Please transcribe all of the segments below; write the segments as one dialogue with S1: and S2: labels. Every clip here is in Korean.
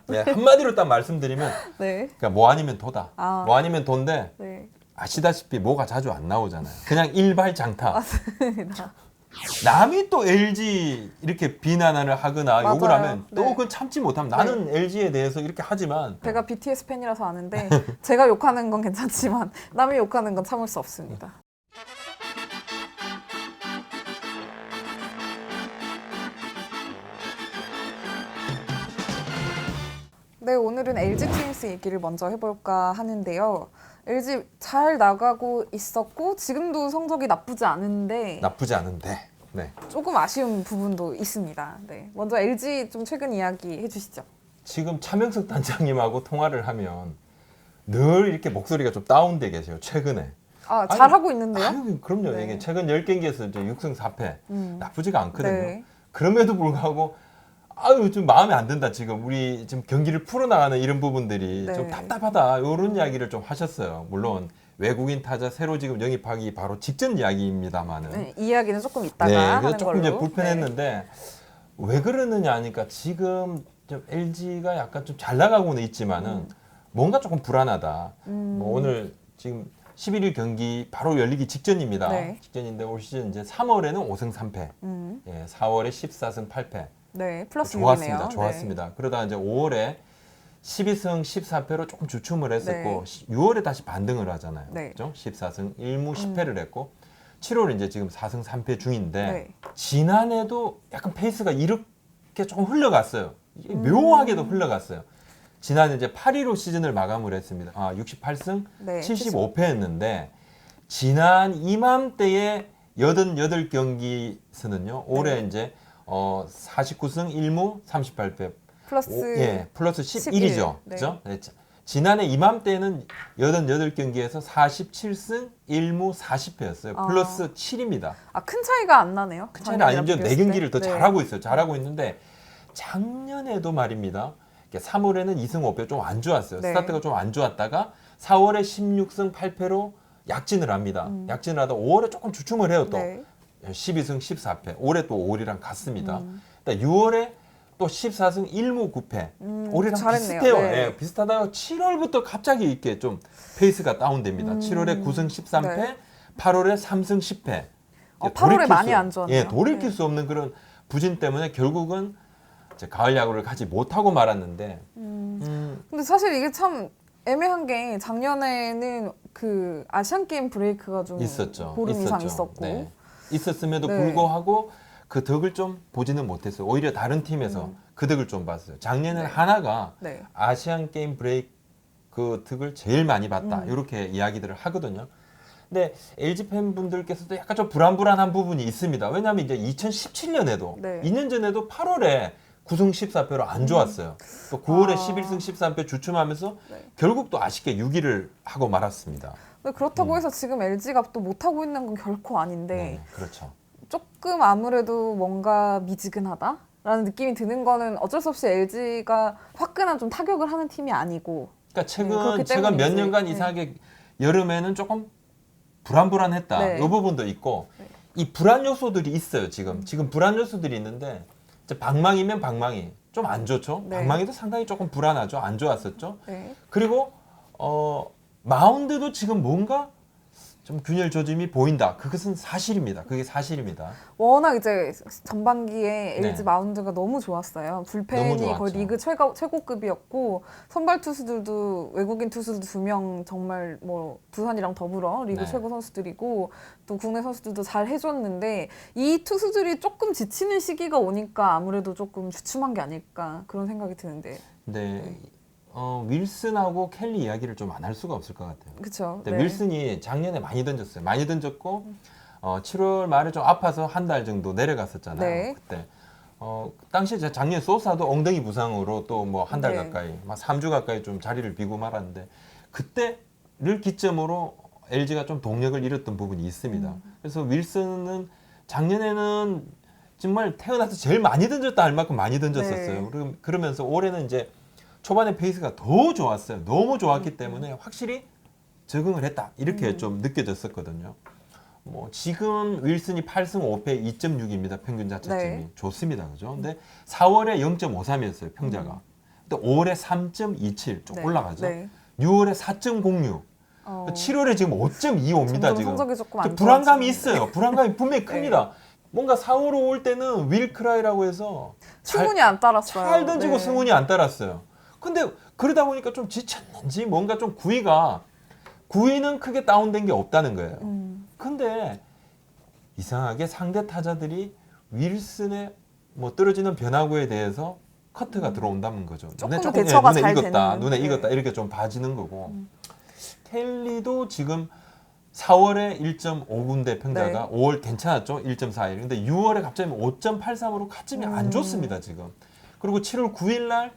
S1: 네, 한마디로 딱 말씀드리면
S2: 네.
S1: 그러니까 뭐 아니면 도다.
S2: 아.
S1: 뭐 아니면 돈데
S2: 네.
S1: 아시다시피 뭐가 자주 안 나오잖아요. 그냥 일발장타.
S2: 맞습니다.
S1: 남이 또 LG 이렇게 비난을 하거나
S2: 맞아요.
S1: 욕을 하면 또
S2: 네.
S1: 그건 참지 못하면 나는 LG에 대해서 이렇게 하지만
S2: 제가 BTS 팬이라서 아는데 제가 욕하는 건 괜찮지만 남이 욕하는 건 참을 수 없습니다. 네, 오늘은 LG 트윈스 얘기를 먼저 해볼까 하는데요. LG 잘 나가고 있었고 지금도 성적이 나쁘지 않은데
S1: 나쁘지 않은데. 네.
S2: 조금 아쉬운 부분도 있습니다. 네, 먼저 LG 좀 최근 이야기 해주시죠.
S1: 지금 차명석 단장님하고 통화를 하면 늘 이렇게 목소리가 좀 다운돼 계세요. 최근에.
S2: 아,
S1: 아니,
S2: 잘하고 있는데요?
S1: 아유, 그럼요.
S2: 네.
S1: 이게 최근 10경기에서 이제 6승 4패. 나쁘지가 않거든요.
S2: 네.
S1: 그럼에도 불구하고 아유 좀 마음에 안 든다 지금 우리 지금 경기를 풀어나가는 이런 부분들이
S2: 네.
S1: 좀 답답하다 이런 이야기를 좀 하셨어요. 물론 외국인 타자 새로 지금 영입하기 바로 직전 이야기입니다만은
S2: 네, 이야기는 조금 이따가
S1: 네,
S2: 하는
S1: 그래서 조금 이제
S2: 걸로.
S1: 불편했는데 왜 그러느냐 하니까 지금 좀 LG가 약간 좀 잘 나가고는 있지만은 뭔가 조금 불안하다. 뭐 오늘 지금 11일 경기 바로 열리기 직전입니다.
S2: 네.
S1: 직전인데 올 시즌 이제 3월에는 5승 3패, 예, 4월에 14승 8패.
S2: 네, 플러스
S1: 좋았습니다.
S2: 6이네요.
S1: 좋았습니다. 그러다 이제 5월에 12승 14패로 조금 주춤을 했었고
S2: 네.
S1: 6월에 다시 반등을 하잖아요.
S2: 네.
S1: 그죠? 14승 1무 10패를 했고 7월 이제 지금 4승 3패 중인데
S2: 네.
S1: 지난해도 약간 페이스가 이렇게 조금 흘러갔어요. 이게 묘하게도 흘러갔어요. 지난해 이제 8위로 시즌을 마감을 했습니다. 68승
S2: 네,
S1: 75패였는데 지난 이맘때에 88경기에서는요. 올해 이제 49승 1무 38패
S2: 플러스
S1: 플러스
S2: 11.
S1: 11이죠.
S2: 네.
S1: 그죠? 네. 지난해 이맘때는 88경기에서 47승 1무 40패였어요.
S2: 아.
S1: 플러스 7입니다.
S2: 큰 차이가 안 나네요.
S1: 그 차이는 아니죠.
S2: 작년이랑 비교했을
S1: 4경기를 더
S2: 때.
S1: 잘하고 있어요. 잘하고 있는데 작년에도 말입니다. 3월에는 2승 5패 좀 안 좋았어요.
S2: 네.
S1: 스타트가 좀 안 좋았다가 4월에 16승 8패로 약진을 합니다. 약진을 하다 5월에 조금 주춤을 해요. 또
S2: 네.
S1: 12승 14패. 올해 또 5월이랑 같습니다. 6월에 또 14승 1무 9패. 올해랑
S2: 잘했네요.
S1: 비슷해요.
S2: 네.
S1: 예, 비슷하다가 7월부터 갑자기 이렇게 좀 페이스가 다운됩니다. 7월에 9승 13패,
S2: 네.
S1: 8월에 3승 10패.
S2: 8월에 많이 안 좋았네요.
S1: 예, 돌이킬
S2: 네.
S1: 수 없는 그런 부진 때문에 결국은 이제 가을 야구를 가지 못하고 말았는데.
S2: 근데 사실 이게 참 애매한 게 작년에는 그 아시안 게임 브레이크가 좀
S1: 있었죠.
S2: 보름 이상
S1: 있었죠.
S2: 있었고
S1: 네. 있었음에도
S2: 네.
S1: 불구하고 그 덕을 좀 보지는 못했어요. 오히려 다른 팀에서 그 덕을 좀 봤어요. 작년에는
S2: 네.
S1: 하나가
S2: 네.
S1: 아시안 게임 브레이크 그 덕을 제일 많이 봤다. 이렇게 이야기들을 하거든요. 근데 LG 팬분들께서도 약간 좀 불안불안한 부분이 있습니다. 왜냐하면 이제 2017년에도
S2: 네.
S1: 2년 전에도 8월에 9승 14패로 안 좋았어요. 또 9월에
S2: 아.
S1: 11승 13패 주춤하면서
S2: 네.
S1: 결국 또 아쉽게 6위를 하고 말았습니다.
S2: 근데 그렇다고 해서 지금 LG가 또 못하고 있는 건 결코 아닌데
S1: 네, 그렇죠.
S2: 조금 아무래도 뭔가 미지근하다라는 느낌이 드는 거는 어쩔 수 없이 LG가 화끈한 좀 타격을 하는 팀이 아니고
S1: 그러니까
S2: 그렇기
S1: 최근 몇
S2: 때문이지.
S1: 년간
S2: 네.
S1: 이상하게 여름에는 조금 불안불안했다.
S2: 네.
S1: 이 부분도 있고 이 불안 요소들이 있어요. 지금 불안 요소들이 있는데 이제 방망이면 방망이 좀 안 좋죠.
S2: 네.
S1: 방망이도 상당히 조금 불안하죠. 안 좋았었죠.
S2: 네.
S1: 그리고 마운드도 지금 뭔가 좀 균열 조짐이 보인다. 그것은 사실입니다. 그게 사실입니다.
S2: 워낙 이제 전반기에
S1: 네.
S2: LG 마운드가 너무 좋았어요.
S1: 너무
S2: 불펜이
S1: 좋았죠.
S2: 거의 리그 최고급이었고 선발 투수들도 외국인 투수도 2명 정말 뭐 두산이랑 더불어 리그
S1: 네.
S2: 최고 선수들이고 또 국내 선수들도 잘 해줬는데 이 투수들이 조금 지치는 시기가 오니까 아무래도 조금 주춤한 게 아닐까 그런 생각이 드는데
S1: 근데 윌슨하고 켈리 이야기를 좀 안 할 수가 없을 것 같아요.
S2: 그렇죠.
S1: 근데 윌슨이 작년에 많이 던졌어요. 많이 던졌고 7월 말에 좀 아파서 한 달 정도 내려갔었잖아요.
S2: 네.
S1: 그때 당시 제 작년 소사도 엉덩이 부상으로 또 뭐 한 달
S2: 네.
S1: 가까이, 막 3주 가까이 좀 자리를 비고 말았는데 그때를 기점으로 LG가 좀 동력을 잃었던 부분이 있습니다. 그래서 윌슨은 작년에는 정말 태어나서 제일 많이 던졌다 할 만큼 많이 던졌었어요.
S2: 네.
S1: 그러면서 올해는 이제 초반에 페이스가 더 좋았어요. 너무 좋았기 때문에 확실히 적응을 했다. 이렇게 좀 느껴졌었거든요. 뭐 지금 윌슨이 8승 5패 2.6입니다. 평균 자책점이.
S2: 네.
S1: 좋습니다. 그죠? 근데 4월에 0.53이었어요. 평자가. 근데 5월에 3.27 좀
S2: 네.
S1: 올라가죠.
S2: 네.
S1: 6월에 4.06. 7월에 지금 5.25입니다.
S2: 점점
S1: 지금.
S2: 성적이 조금 안
S1: 불안감이
S2: 좋아지는.
S1: 있어요. 불안감이 분명히 큽니다. 뭔가 4월, 5월 때는 윌크라이라고 해서
S2: 승운이 안 따랐어요.
S1: 잘 던지고
S2: 네.
S1: 승운이 안 따랐어요. 근데 그러다 보니까 좀 지쳤는지 뭔가 좀 구위는 크게 다운된 게 없다는 거예요. 근데 이상하게 상대 타자들이 윌슨의 뭐 떨어지는 변화구에 대해서 커트가 들어온다는 거죠.
S2: 조금
S1: 조금,
S2: 대처가
S1: 눈에
S2: 잘
S1: 익었다,
S2: 되는.
S1: 눈에
S2: 네.
S1: 익었다 이렇게 좀 봐지는 거고. 켈리도 지금 4월에 1.5군데 평자가
S2: 네.
S1: 5월 괜찮았죠? 1.41. 근데 6월에 갑자기 5.83으로 가점이 안 좋습니다, 지금. 그리고 7월 9일 날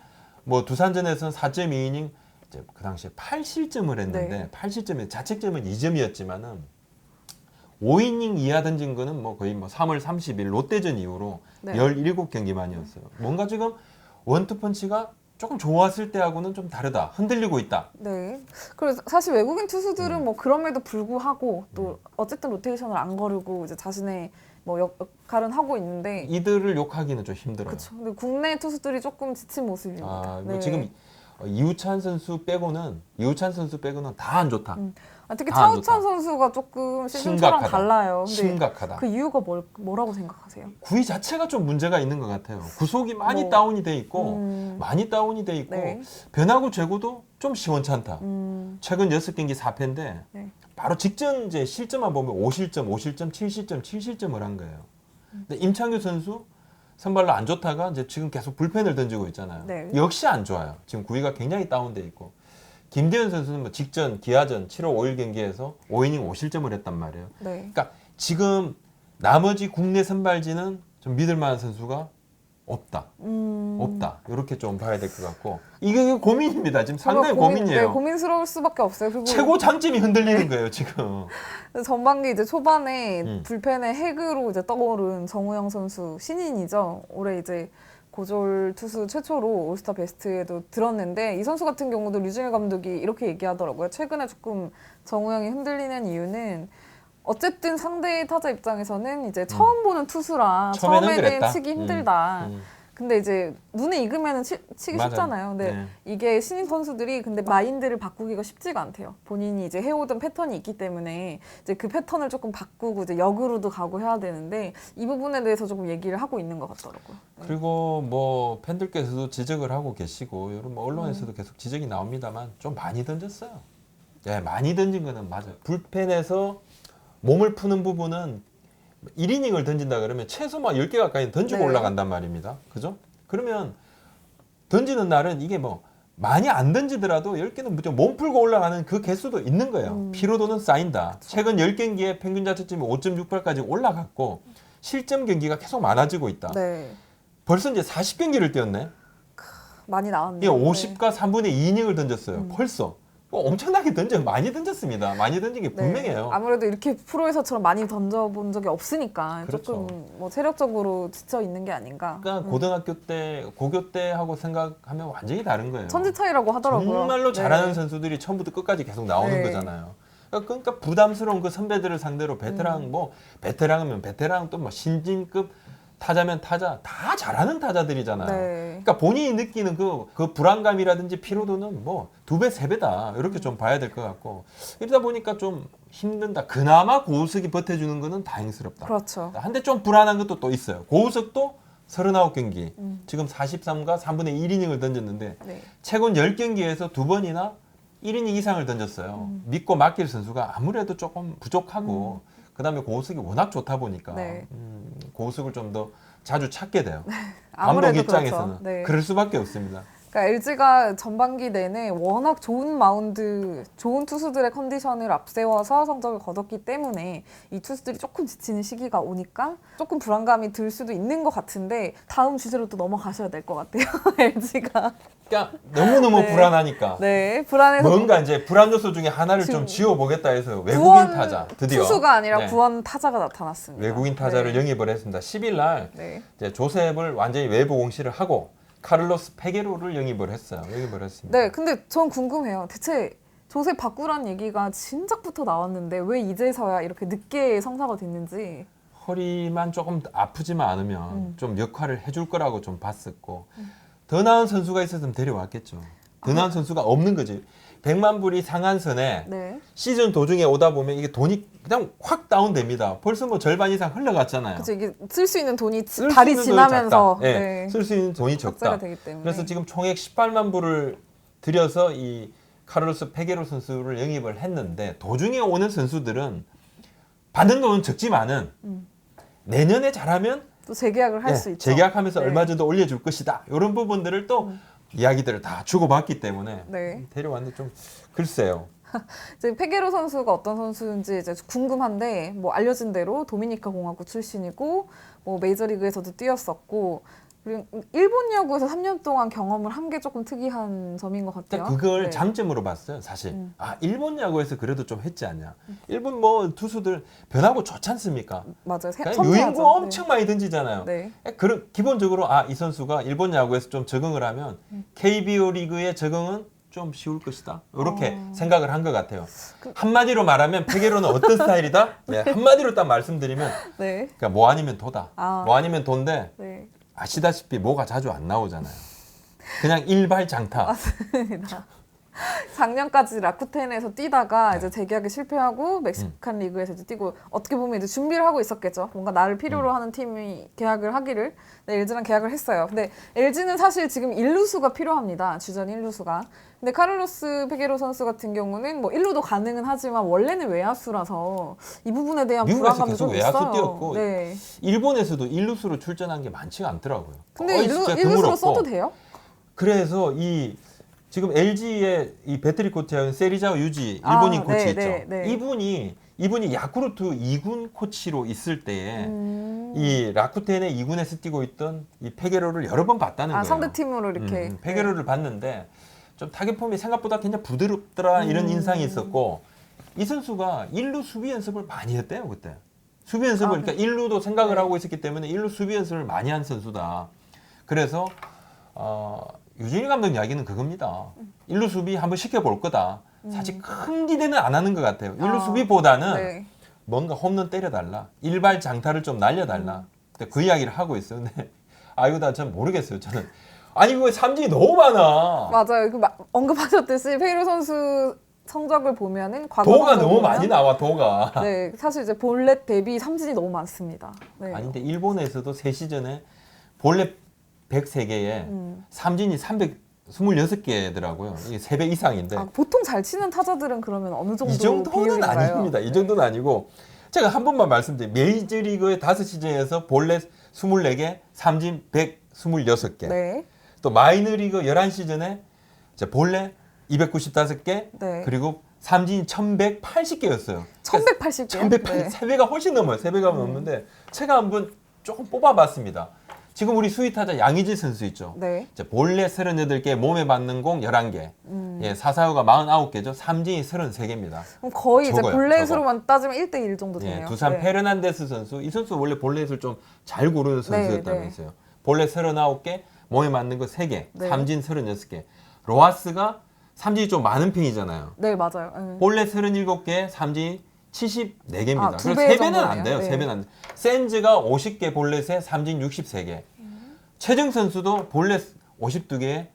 S1: 뭐 두산전에서는 4.2이닝 이제 그 당시에 8실점을 했는데
S2: 네.
S1: 8실점에 자책점은 2점이었지만은 5이닝 이하 던진 거는 뭐 거의 뭐 3월 30일 롯데전 이후로
S2: 네.
S1: 17경기만이었어요. 뭔가 지금 원투펀치가 조금 좋았을 때하고는 좀 다르다. 흔들리고 있다.
S2: 네. 그래서 사실 외국인 투수들은 뭐 그럼에도 불구하고 또 어쨌든 로테이션을 안 거르고 이제 자신의 뭐 역할은 하고 있는데
S1: 이들을 욕하기는 좀 힘들어요.
S2: 그렇죠. 근데 국내 투수들이 조금 지친 모습입니다.
S1: 아, 뭐
S2: 네.
S1: 지금 이우찬 선수 빼고는 다 안 좋다.
S2: 특히
S1: 다안
S2: 차우찬
S1: 좋다.
S2: 선수가 조금 시즌처럼
S1: 심각하다.
S2: 달라요. 근데
S1: 심각하다.
S2: 그 이유가 뭐라고 생각하세요?
S1: 구위 자체가 좀 문제가 있는 것 같아요. 구속이 많이
S2: 뭐,
S1: 다운이 돼 있고 많이 다운이 돼 있고
S2: 네.
S1: 변화구 제구도 좀 시원찮다.
S2: 음,
S1: 최근 6경기 4패인데
S2: 네.
S1: 바로 직전 이제 실점만 보면 5실점, 7실점을 한 거예요. 근데 임창규 선수 선발로 안 좋다가 이제 지금 계속 불펜을 던지고 있잖아요.
S2: 네.
S1: 역시 안 좋아요. 지금 구위가 굉장히 다운돼 있고 김대현 선수는 뭐 직전 기아전 7월 5일 경기에서 5이닝 5실점을 했단 말이에요.
S2: 네.
S1: 그러니까 지금 나머지 국내 선발진은 좀 믿을 만한 선수가 없다. 없다. 이렇게 좀 봐야 될 것 같고 이게 고민입니다. 지금 상당히 고민이에요.
S2: 네, 고민스러울 수밖에 없어요. 그리고
S1: 최고 장점이 흔들리는 거예요, 지금.
S2: 전반기 이제 초반에
S1: 음.
S2: 불펜의 핵으로 이제 떠오른 정우영 선수 신인이죠. 올해 이제 고졸 투수 최초로 올스타 베스트에도 들었는데 이 선수 같은 경우도 류진일 감독이 이렇게 얘기하더라고요. 최근에 조금 정우영이 흔들리는 이유는 어쨌든 상대 타자 입장에서는 이제 처음 보는 투수라
S1: 처음에는
S2: 처음에는
S1: 그랬다.
S2: 치기 힘들다. 근데 이제 눈에 익으면 치기
S1: 맞아요.
S2: 쉽잖아요. 근데
S1: 네.
S2: 이게 신인 선수들이 근데 마인드를 바꾸기가 쉽지가 않대요. 본인이 이제 해오던 패턴이 있기 때문에 이제 그 패턴을 조금 바꾸고 이제 역으로도 가고 해야 되는데 이 부분에 대해서 조금 얘기를 하고 있는 것 같더라고요. 네.
S1: 그리고 뭐 팬들께서도 지적을 하고 계시고 이런 뭐 언론에서도 계속 지적이 나옵니다만 좀 많이 던졌어요. 네, 많이 던진 거는 맞아요. 불펜에서 몸을 푸는 부분은 1이닝을 던진다 그러면 최소 막 10개 가까이 던지고
S2: 네.
S1: 올라간단 말입니다. 그죠? 그러면 던지는 날은 이게 뭐 많이 안 던지더라도 10개는 무조건 몸 풀고 올라가는 그 개수도 있는 거예요. 피로도는 쌓인다. 최근 10경기에 평균 자책점이 5.68까지 올라갔고 실점 경기가 계속 많아지고 있다.
S2: 네.
S1: 벌써 이제 40경기를 뛰었네.
S2: 많이 나왔네요.
S1: 이게 50과 3분의 2이닝을 던졌어요. 벌써. 엄청나게 많이 던졌습니다. 많이 던진 게
S2: 네.
S1: 분명해요.
S2: 아무래도 이렇게 프로에서처럼 많이 던져본 적이 없으니까
S1: 그렇죠.
S2: 조금 뭐 체력적으로 지쳐 있는 게 아닌가.
S1: 그러니까 고등학교 때, 고교 때 하고 생각하면 완전히 다른 거예요.
S2: 천지 차이라고 하더라고요.
S1: 정말로 잘하는
S2: 네.
S1: 선수들이 처음부터 끝까지 계속 나오는
S2: 네.
S1: 거잖아요. 그러니까 부담스러운 그 선배들을 상대로 베테랑 베테랑이면 베테랑 또 뭐 신진급 타자면 타자 다 잘하는 타자들이잖아요.
S2: 네.
S1: 그러니까 본인이 느끼는 그 불안감이라든지 피로도는 뭐 2배, 3배다. 이렇게 좀 봐야 될 것 같고. 이러다 보니까 좀 힘든다. 그나마 고우석이 버텨주는 거는 다행스럽다.
S2: 그렇죠.
S1: 한데 좀 불안한 것도 또 있어요. 고우석도 39경기, 지금 43과 3분의 1이닝을 던졌는데
S2: 네.
S1: 최근 10경기에서 2번이나 1이닝 이상을 던졌어요. 믿고 맡길 선수가 아무래도 조금 부족하고 그다음에 고우석이 워낙 좋다 보니까
S2: 네.
S1: 고우석을 좀 더 자주 찾게 돼요. 감독
S2: 아무래도
S1: 입장에서는
S2: 그렇죠. 네.
S1: 그럴 수밖에 없습니다.
S2: 그러니까 LG가 전반기 내내 워낙 좋은 마운드, 좋은 투수들의 컨디션을 앞세워서 성적을 거뒀기 때문에 이 투수들이 조금 지치는 시기가 오니까 조금 불안감이 들 수도 있는 것 같은데 다음 주제로 또 넘어가셔야 될 것 같아요. LG가.
S1: 그러니까 너무너무
S2: 네.
S1: 불안하니까
S2: 네, 불안해서
S1: 뭔가 이제 불안 요소 중에 하나를
S2: 지금
S1: 좀 지워보겠다 해서 외국인
S2: 구원
S1: 타자 드디어
S2: 투수가 아니라
S1: 네.
S2: 구원 타자가 나타났습니다.
S1: 외국인 타자를
S2: 네.
S1: 영입을 했습니다. 10일 날
S2: 네.
S1: 이제 조셉을 완전히 외부 공시를 하고 카를로스 페게로를 영입을 했어요. 영입을 했습니다.
S2: 네, 근데 전 궁금해요. 대체 조셉 바꾸란 얘기가 진작부터 나왔는데 왜 이제서야 이렇게 늦게 성사가 됐는지.
S1: 허리만 조금 아프지만 않으면 좀 역할을 해줄 거라고 좀 봤었고 더 나은 선수가 있었으면 데려왔겠죠. 더 나은 선수가 없는 거지. 100만 불이 상한선에
S2: 네.
S1: 시즌 도중에 오다 보면 이게 돈이 그냥 확 다운됩니다. 벌써 뭐 절반 이상 흘러갔잖아요.
S2: 그렇죠. 이게 쓸 수 있는 돈이
S1: 쓸수
S2: 달이
S1: 있는 돈이
S2: 지나면서
S1: 작다. 네. 쓸 수 있는 돈이
S2: 삭제가
S1: 적다.
S2: 되기 때문에.
S1: 그래서 지금 총액 18만 불을 들여서 이 카를로스 페게로 선수를 영입을 했는데 도중에 오는 선수들은 받는 돈은 적지만은 내년에 잘하면
S2: 또 재계약을 할 수 있죠.
S1: 재계약하면서
S2: 네.
S1: 얼마 정도 올려줄 것이다. 이런 부분들을 또 이야기들을 다 주고받기 때문에
S2: 네.
S1: 데려왔는데 좀 글쎄요.
S2: 이제 페게로 선수가 어떤 선수인지 이제 궁금한데 뭐 알려진 대로 도미니카 공화국 출신이고 뭐 메이저리그에서도 뛰었었고 그리고 일본 야구에서 3년 동안 경험을 한 게 조금 특이한 점인 것 같아요.
S1: 그걸
S2: 네.
S1: 장점으로 봤어요, 사실. 아, 일본 야구에서 그래도 좀 했지 않냐. 일본 뭐 투수들 변하고 좋지 않습니까?
S2: 맞아요.
S1: 그러니까 유인구 엄청 많이 던지잖아요.
S2: 네.
S1: 그런 기본적으로 이 선수가 일본 야구에서 좀 적응을 하면 KBO 리그의 적응은 좀 쉬울 것이다. 이렇게 생각을 한 것 같아요. 한마디로 말하면 페게로는 어떤 스타일이다? 네, 한마디로 딱 말씀드리면
S2: 네.
S1: 그러니까 뭐 아니면 도다.
S2: 아.
S1: 뭐 아니면 도인데
S2: 네.
S1: 아시다시피 뭐가 자주 안 나오잖아요. 그냥 일발장타.
S2: 맞습니다. 작년까지 라쿠텐에서 뛰다가
S1: 네.
S2: 이제 재계약에 실패하고 멕시칸 리그에서 이제 뛰고 어떻게 보면 이제 준비를 하고 있었겠죠. 뭔가 나를 필요로 하는 팀이 계약을 하기를. 네, LG랑 계약을 했어요. 근데 LG는 사실 지금 1루수가 필요합니다. 주전 1루수가. 근데 카를로스 페게로 선수 같은 경우는 뭐 1루도 가능은 하지만 원래는 외야수라서 이 부분에 대한
S1: 미국에서
S2: 불안감도
S1: 계속
S2: 좀
S1: 외야수
S2: 있어요.
S1: 뛰었고
S2: 네.
S1: 일본에서도 1루수로 출전한 게 많지가 않더라고요.
S2: 근데
S1: 거의 진짜
S2: 1루수로
S1: 드물었고.
S2: 써도 돼요?
S1: 그래서 지금 LG의 이 베트리 코트하고 세리자오 유지 일본인 코치
S2: 네,
S1: 있죠.
S2: 네, 네.
S1: 이분이 야쿠르트 2군 코치로 있을 때에 이 라쿠텐의 2군에서 뛰고 있던 이 페게로를 여러 번 봤다는 거예요.
S2: 상대 팀으로 이렇게.
S1: 페게로를 봤는데 좀 타격 폼이 생각보다 굉장히 부드럽더라 이런 인상이 있었고 이 선수가 1루 수비 연습을 많이 했대요 그때. 수비 연습을 그러니까 1루도 생각을 하고 있었기 때문에 1루 수비 연습을 많이 한 선수다. 그래서 유진일 감독 이야기는 그겁니다. 1루 수비 한번 시켜볼 거다. 사실 큰 기대는 안 하는 것 같아요. 1루 수비보다는
S2: 네.
S1: 뭔가 홈런 때려달라. 일발 장타를 좀 날려달라. 근데 그 이야기를 하고 있어요. 근데 이거 다 전 모르겠어요. 저는. 아니 왜 삼진이 너무 많아.
S2: 맞아요. 언급하셨듯이 페게로 선수 성적을 보면은
S1: 도가 너무 많이 나와 도가.
S2: 네, 사실 이제 볼넷 대비 삼진이 너무 많습니다. 네.
S1: 아니 근데 일본에서도 새 시즌에 볼넷 103개에 삼진이 326개더라고요. 이게 3배 이상인데.
S2: 보통 잘 치는 타자들은 그러면 어느 정도
S1: 이 정도는
S2: 비율인가요?
S1: 아닙니다. 이 정도는 아니고 제가 한 번만 말씀드릴게요. 메이저리그의 5시즌에서 볼넷 24개, 삼진 126개.
S2: 네.
S1: 또 마이너리그 11시즌에 볼넷 295개,
S2: 네.
S1: 그리고 삼진이 1180개였어요.
S2: 1180개.
S1: 1180,
S2: 네.
S1: 3배가 훨씬 넘어요. 3배가 넘는데 제가 한번 조금 뽑아봤습니다. 지금 우리 수위타자 양의지 선수 있죠.
S2: 네.
S1: 볼넷 38개, 몸에 맞는 공 11개. 예, 사사구가 49개죠. 삼진이 33개입니다.
S2: 그럼 거의 이제
S1: 적어요,
S2: 볼넷으로만 따지면 1대1 정도 되네요.
S1: 예, 두산
S2: 네.
S1: 페르난데스 선수. 이 선수 원래 볼넷을 좀 잘 고르는 선수였다면서요.
S2: 네.
S1: 볼넷 39개, 몸에 맞는 거 3개,
S2: 네.
S1: 삼진 36개. 로하스가 삼진이 좀 많은 편이잖아요.
S2: 네, 맞아요. 네.
S1: 볼넷 37개, 삼진이 74개입니다.
S2: 두
S1: 그래서
S2: 배
S1: 3배는 안
S2: 정도네요.
S1: 돼요.
S2: 네.
S1: 3배는 안 돼요. 센즈가 50개 볼넷에 삼진 63개. 최정 선수도 볼넷 52개에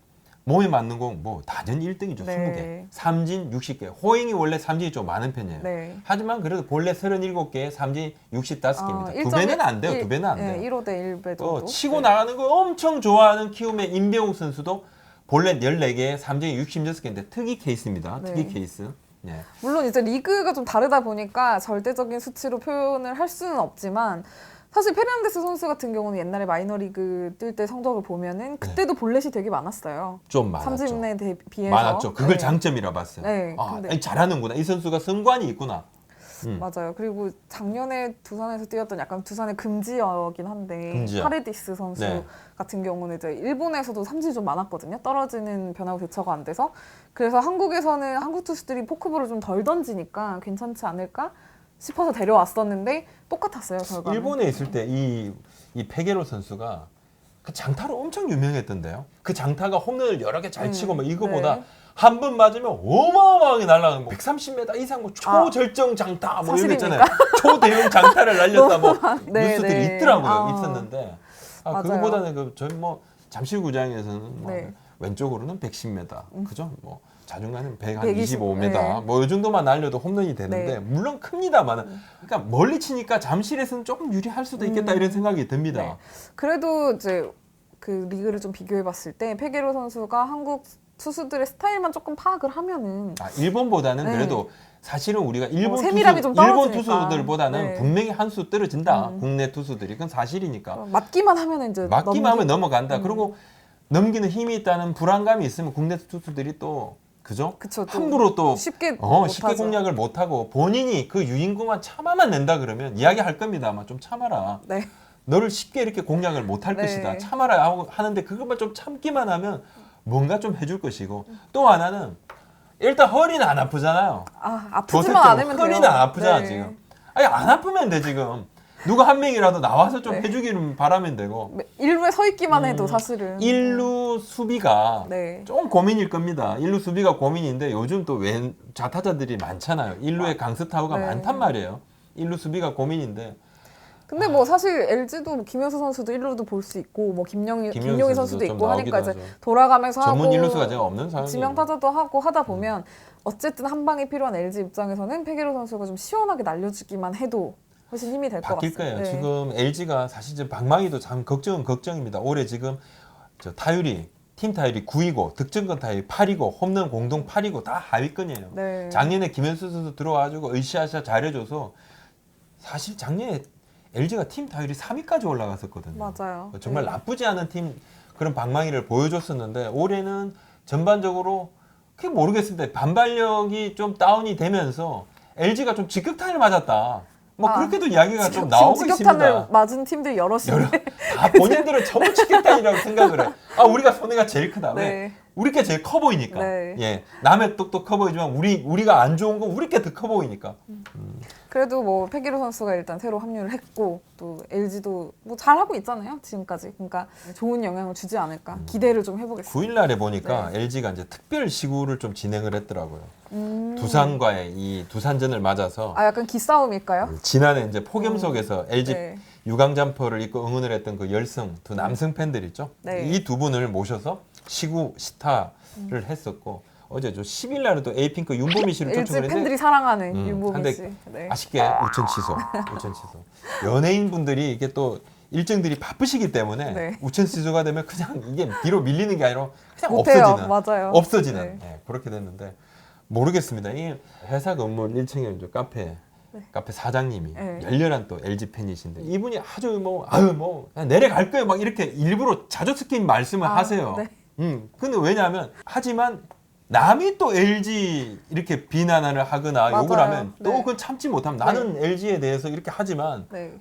S1: 몸에 맞는 공 뭐 단연 1등이죠.
S2: 네.
S1: 20개. 삼진 60개. 호잉이 원래 삼진이 좀 많은 편이에요.
S2: 네.
S1: 하지만 그래도 볼넷 37개에 삼진 65개입니다. 두
S2: 1.1
S1: 배는 안 돼요. 두 배는 안 돼요.
S2: 1호 대 1배 정도.
S1: 또 치고 나가는 거 엄청 좋아하는 키움의 임병욱 선수도 볼넷 14개에 삼진이 66개인데 특이 케이스입니다.
S2: 네.
S1: 특이 케이스. 네.
S2: 물론 이제 리그가 좀 다르다 보니까 절대적인 수치로 표현을 할 수는 없지만 사실 페르난데스 선수 같은 경우는 옛날에 마이너리그 뛸 때 성적을 보면은 그때도 볼넷이 되게 많았어요.
S1: 좀 많았죠.
S2: 삼진에 비해서.
S1: 많았죠. 그걸
S2: 네.
S1: 장점이라 봤어요.
S2: 네,
S1: 아,
S2: 근데-
S1: 아니, 잘하는구나. 이 선수가 승관이 있구나.
S2: 맞아요. 그리고 작년에 두산에서 뛰었던 약간 두산의 금지어긴 한데
S1: 금지어.
S2: 파레디스 선수
S1: 네.
S2: 같은 경우는 이제 일본에서도 삼진이 좀 많았거든요. 떨어지는 변화구 대처가 안 돼서 그래서 한국에서는 한국 투수들이 포크볼을 좀 덜 던지니까 괜찮지 않을까 싶어서 데려왔었는데 똑같았어요 결과는.
S1: 일본에 있을 때 이 페게로 선수가 그 장타로 엄청 유명했던데요. 그 장타가 홈런을 여러 개 잘 치고 뭐 이거보다
S2: 네.
S1: 한 번 맞으면 어마어마하게 날아가는 뭐 130m 이상 뭐 초절정 장타 뭐 이런 거 있잖아요. 초대형 장타를 날렸다 뭐
S2: 네,
S1: 뉴스들이
S2: 네.
S1: 있더라고요.
S2: 아.
S1: 있었는데
S2: 맞아요.
S1: 그거보다는 저희 뭐 잠실구장에서는 뭐
S2: 네.
S1: 왼쪽으로는 110m, 그죠? 뭐 자중간은
S2: 120,
S1: 125m,
S2: 네.
S1: 뭐 이 정도만 날려도 홈런이 되는데
S2: 네.
S1: 물론 큽니다만, 그러니까 멀리 치니까 잠실에서는 조금 유리할 수도 있겠다 이런 생각이 듭니다.
S2: 네. 그래도 이제 그 리그를 좀 비교해봤을 때 페게로 선수가 한국 투수들의 스타일만 조금 파악을 하면은
S1: 일본보다는
S2: 네.
S1: 그래도 사실은 우리가 일본
S2: 세밀함이 좀
S1: 일본
S2: 떨어지니까.
S1: 투수들보다는
S2: 네.
S1: 분명히 한 수 떨어진다. 국내 투수들이 그건 사실이니까.
S2: 맞기만 하면 이제
S1: 맞기만 하면
S2: 넘기-
S1: 넘어간다. 그리고 넘기는 힘이 있다는 불안감이 있으면 국내 투수들이 또 그죠?
S2: 그쵸, 또
S1: 함부로 또
S2: 쉽게
S1: 쉽게
S2: 못하죠.
S1: 공략을 못하고 본인이 그 유인구만 참아만 낸다 그러면 이야기할 겁니다. 아마 좀 참아라.
S2: 네.
S1: 너를 쉽게 이렇게 공략을 못할
S2: 네.
S1: 것이다. 참아라 하는데 그것만 좀 참기만 하면 뭔가 좀 해줄 것이고 또 하나는 일단 허리는 안 아프잖아요.
S2: 아프지만 않으면 돼요.
S1: 허리는 안 아프잖아
S2: 네.
S1: 지금. 아니 안 아프면 돼 지금. 누가 한 명이라도 나와서 좀
S2: 네.
S1: 해주기를 바라면 되고.
S2: 일루에 서 있기만 해도 사실은
S1: 1루 수비가
S2: 네.
S1: 좀 고민일 겁니다. 1루 수비가 고민인데 요즘 또 왼 좌타자들이 많잖아요. 1루에 강스타우가
S2: 네.
S1: 많단 말이에요. 1루 수비가 고민인데
S2: 근데 뭐 사실 LG도 김현수 선수도 1루도 볼 수 있고 뭐 김용희
S1: 김현수
S2: 선수도
S1: 좀
S2: 있고 하니까
S1: 나오기도
S2: 이제
S1: 하죠.
S2: 돌아가면서
S1: 전문
S2: 하고
S1: 1루수가 제가 없는 상황이에요.
S2: 지명 타자도 하고 하다 보면 어쨌든 한 방이 필요한 LG 입장에서는 페게로 선수가 좀 시원하게 날려주기만 해도 훨씬 힘이 될 것
S1: 바뀔
S2: 같습니다.
S1: 거예요.
S2: 네.
S1: 지금 LG가 사실 지금 방망이도 참 걱정은 걱정입니다. 올해 지금 저 타율이 팀 타율이 9이고 득점권 타율이 8이고 홈런 공동 8이고 다 하위권이에요.
S2: 네.
S1: 작년에 김현수 선수 들어와가지고 으쌰으쌰 잘해줘서 사실 작년에 LG가 팀 타율이 3위까지 올라갔었거든요.
S2: 맞아요.
S1: 정말
S2: 네.
S1: 나쁘지 않은 팀 그런 방망이를 보여줬었는데 올해는 전반적으로 그게 모르겠습니다. 반발력이 좀 다운이 되면서 LG가 좀 직격탄을 맞았다. 뭐 그렇게도 이야기가 좀 나오고
S2: 지금 직격탄을
S1: 있습니다.
S2: 맞은 팀들 여럿이
S1: 다 본인들은 전부 직격탄이라고 생각을 해. 우리가 손해가 제일 크다. 왜?
S2: 네.
S1: 우리 게 제일 커 보이니까.
S2: 네.
S1: 예, 남의 똑똑 커 보이지만 우리가 안 좋은 건 우리 게 더 커 보이니까.
S2: 그래도 뭐 페게로 선수가 일단 새로 합류를 했고 또 LG도 뭐 잘하고 있잖아요 지금까지. 그러니까 좋은 영향을 주지 않을까 기대를 좀 해보겠습니다.
S1: 9일 날에 보니까
S2: 네.
S1: LG가 이제 특별 시구를 좀 진행을 했더라고요. 두산과의 이 두산전을 맞아서
S2: 약간 기싸움일까요?
S1: 지난해 이제 폭염 속에서 LG
S2: 네.
S1: 유광 점퍼를 입고 응원을 했던 그 열성 두 남성 팬들 있죠.
S2: 네.
S1: 이 두 분을 모셔서 시구 시타를 했었고 어제 저 10일 날에도 에이핑크 윤보미 씨를
S2: LG
S1: 초청을 했는데
S2: 팬들이 사랑하는 윤보미
S1: 근데
S2: 씨. 네.
S1: 아쉽게 우천 취소. 연예인 분들이 이게 또 일정들이 바쁘시기 때문에
S2: 네.
S1: 우천 취소가 되면 그냥 이게 뒤로 밀리는 게 아니라 그냥
S2: 못해요.
S1: 없어지는.
S2: 맞아요.
S1: 없어지는.
S2: 네.
S1: 네, 그렇게 됐는데 모르겠습니다. 이 회사 건물 1층에 이제 카페 사장님이
S2: 네.
S1: 열렬한 또 LG 팬이신데 이분이 아주 그냥 내려갈 거예요. 막 이렇게 일부러 자주 섞인 말씀을 하세요.
S2: 네.
S1: 근데 왜냐하면 하지만 남이 또 LG 이렇게 비난을 하거나
S2: 맞아요.
S1: 욕을 하면 또
S2: 네.
S1: 그건 참지 못하면 나는 LG에 대해서 이렇게 하지만
S2: 네.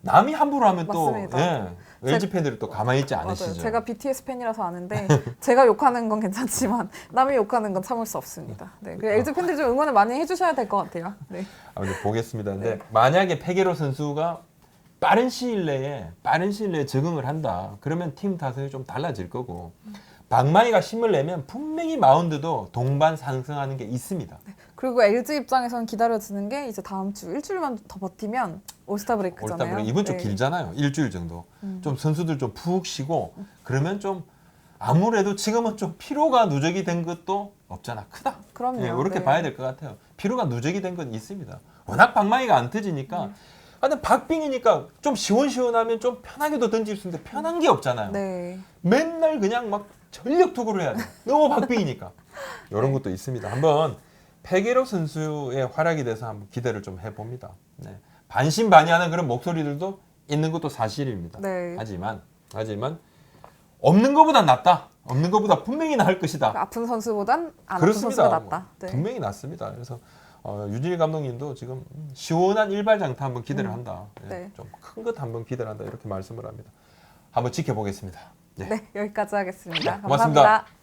S1: 남이 함부로 하면
S2: 맞습니다.
S1: 또 LG 팬들이 또 가만히 있지 않으시죠.
S2: 맞아요. 제가 BTS 팬이라서 아는데 제가 욕하는 건 괜찮지만 남이 욕하는 건 참을 수 없습니다. 네. 그 LG 팬들 좀 응원을 많이 해주셔야 될 것 같아요. 네.
S1: 아무튼 보겠습니다. 근데
S2: 네.
S1: 만약에 페게로 선수가 빠른 시일 내에 적응을 한다. 그러면 팀 타선이 좀 달라질 거고 방망이가 힘을 내면 분명히 마운드도 동반 상승하는 게 있습니다.
S2: 그리고 LG 입장에서는 기다려지는 게 이제 다음 주 일주일만 더 버티면 올스타 브레이크잖아요.
S1: 올스타 브레이크 이번 주
S2: 네.
S1: 길잖아요. 일주일 정도. 좀 선수들 좀 푹 쉬고 그러면 좀 아무래도 지금은 좀 피로가 누적이 된 것도 없잖아. 크다.
S2: 그럼요.
S1: 이렇게
S2: 네.
S1: 봐야 될 것 같아요. 피로가 누적이 된 건 있습니다. 워낙 방망이가 안 터지니까. 근데 박빙이니까 좀 시원시원하면 좀 편하게도 던질 수 있는데 편한 게 없잖아요.
S2: 네.
S1: 맨날 그냥 막 전력 투구를 해야 돼. 너무 박빙이니까. 이런 것도 있습니다. 한번 페게로 선수의 활약에 대해서 한번 기대를 좀 해봅니다. 네. 반신반의하는 그런 목소리들도 있는 것도 사실입니다.
S2: 네.
S1: 하지만 없는 것보단 낫다. 없는 것보다 분명히 나을 것이다.
S2: 아픈 선수보단 안 아픈
S1: 그렇습니다.
S2: 선수가 낫다. 네.
S1: 분명히 낫습니다. 그래서 유진일 감독님도 지금 시원한 일발장타 한번 기대를 한다.
S2: 네.
S1: 좀 큰 것 한번 기대를 한다. 이렇게 말씀을 합니다. 한번 지켜보겠습니다. 네.
S2: 네, 여기까지 하겠습니다.
S1: 고맙습니다.
S2: 감사합니다.